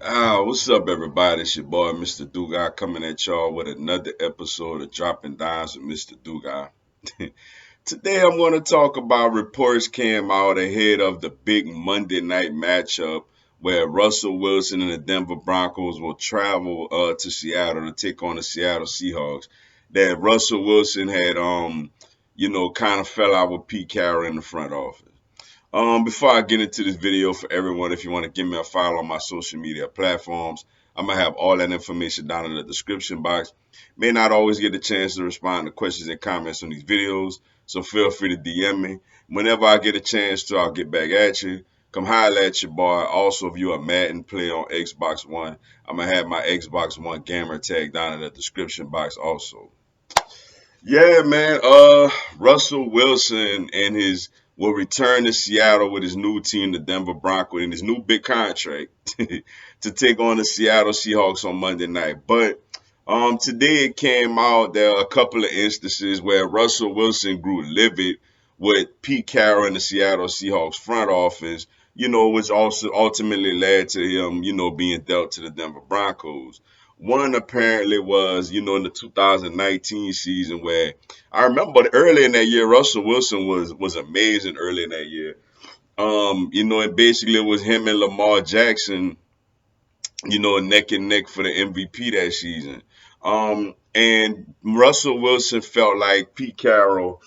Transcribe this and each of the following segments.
What's up, everybody? It's your boy, Mr. Dugai, coming at y'all with another episode of Dropping Dimes with Mr. Dugai. Today, I'm going to talk about reports came out ahead of the big Monday night matchup where Russell Wilson and the Denver Broncos will travel to Seattle to take on the Seattle Seahawks. That Russell Wilson had, kind of fell out with Pete Carroll in the front office. Before I get into this video, for everyone, if you want to give me a follow on my social media platforms, I'm gonna have all that information down in the description box. May not always get a chance to respond to questions and comments on these videos, so feel free to DM me. Whenever I get a chance to, I'll get back at you. Come holler at your boy. Also, if you're a Madden player on Xbox One, I'm gonna have my Xbox One gamer tag down in the description box also. Yeah, man. Russell Wilson and his will return to Seattle with his new team, the Denver Broncos, and his new big contract to take on the Seattle Seahawks on Monday night. But today it came out there are a couple of instances where Russell Wilson grew livid with Pete Carroll and the Seattle Seahawks front office, which also ultimately led to him, being dealt to the Denver Broncos. One apparently was, in the 2019 season where I remember early in that year, Russell Wilson was amazing early in that year. And basically it was him and Lamar Jackson, neck and neck for the MVP that season. And Russell Wilson felt like Pete Carroll,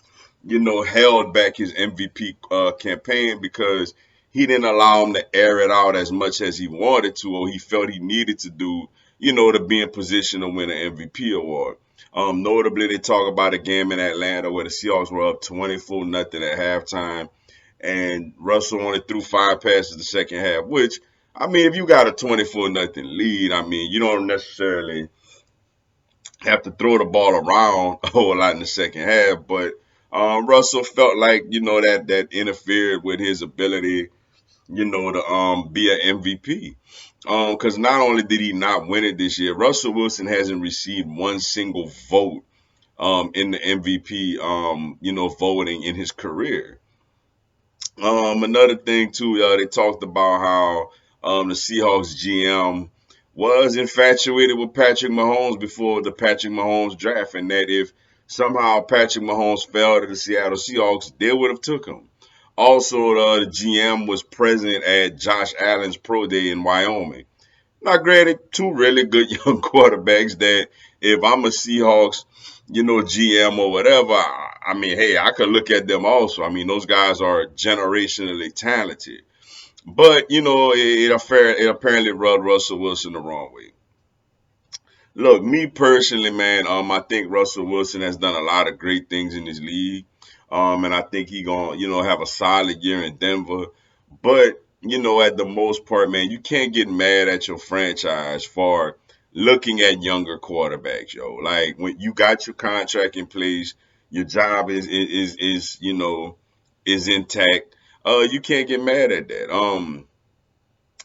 held back his MVP campaign because he didn't allow him to air it out as much as he wanted to or he felt he needed to do, to be in position to win an MVP award. Notably, they talk about a game in Atlanta where the Seahawks were up 24-0 at halftime, and Russell only threw 5 passes the second half, which, I mean, if you got a 24-0 lead, I mean, you don't necessarily have to throw the ball around a whole lot in the second half, but Russell felt like, that interfered with his ability, to be an MVP. Because not only did he not win it this year, Russell Wilson hasn't received one single vote in the MVP, voting in his career. Another thing too, they talked about how the Seahawks GM was infatuated with Patrick Mahomes before the Patrick Mahomes draft, and that if somehow Patrick Mahomes fell to the Seattle Seahawks, they would have took him. Also, the GM was present at Josh Allen's pro day in Wyoming. Now, granted, two really good young quarterbacks that if I'm a Seahawks, GM or whatever, I mean, hey, I could look at them also. I mean, those guys are generationally talented. But, it apparently rubbed Russell Wilson the wrong way. Look, me personally, man, I think Russell Wilson has done a lot of great things in this league. And I think he gonna, have a solid year in Denver. But, at the most part, man, you can't get mad at your franchise for looking at younger quarterbacks, yo. Like when you got your contract in place, your job is intact. You can't get mad at that.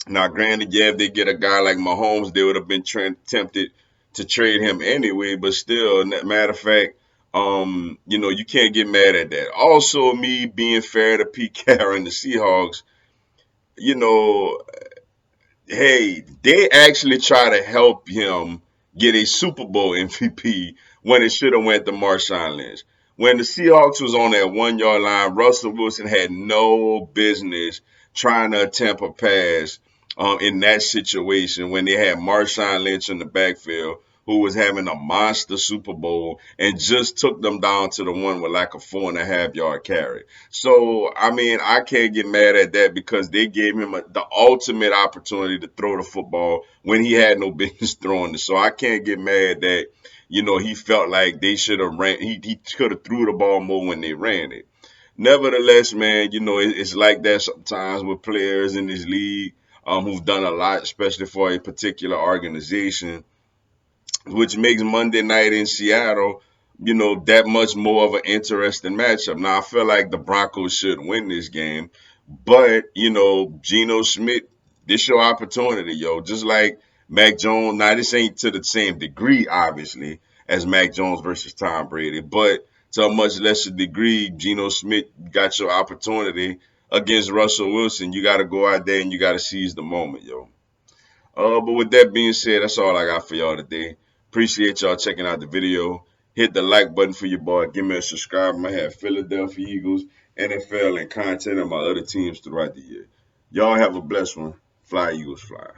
Now, granted, yeah, if they get a guy like Mahomes, they would have been tempted to trade him anyway. But still, matter of fact, you can't get mad at that. Also, me being fair to Pete Carroll and the Seahawks, you know, hey, they actually try to help him get a Super Bowl MVP when it should have went to Marshawn Lynch. When the Seahawks was on that 1 yard line, Russell Wilson had no business trying to attempt a pass in that situation when they had Marshawn Lynch in the backfield who was having a monster Super Bowl and just took them down to the one with like a 4.5 yard carry. So, I mean, I can't get mad at that because they gave him the ultimate opportunity to throw the football when he had no business throwing it. So I can't get mad that, he felt like they should have ran, he could have threw the ball more when they ran it. Nevertheless, man, it's like that sometimes with players in this league who've done a lot, especially for a particular organization, which makes Monday night in Seattle, that much more of an interesting matchup. Now, I feel like the Broncos should win this game, but, Geno Smith, this your opportunity, yo. Just like Mac Jones, now this ain't to the same degree, obviously, as Mac Jones versus Tom Brady, but to a much lesser degree, Geno Smith got your opportunity against Russell Wilson. You got to go out there and you got to seize the moment, yo. But with that being said, that's all I got for y'all today. Appreciate y'all checking out the video. Hit the like button for your boy. Give me a subscribe. I have Philadelphia Eagles, NFL, and content of my other teams throughout the year. Y'all have a blessed one. Fly, Eagles, fly.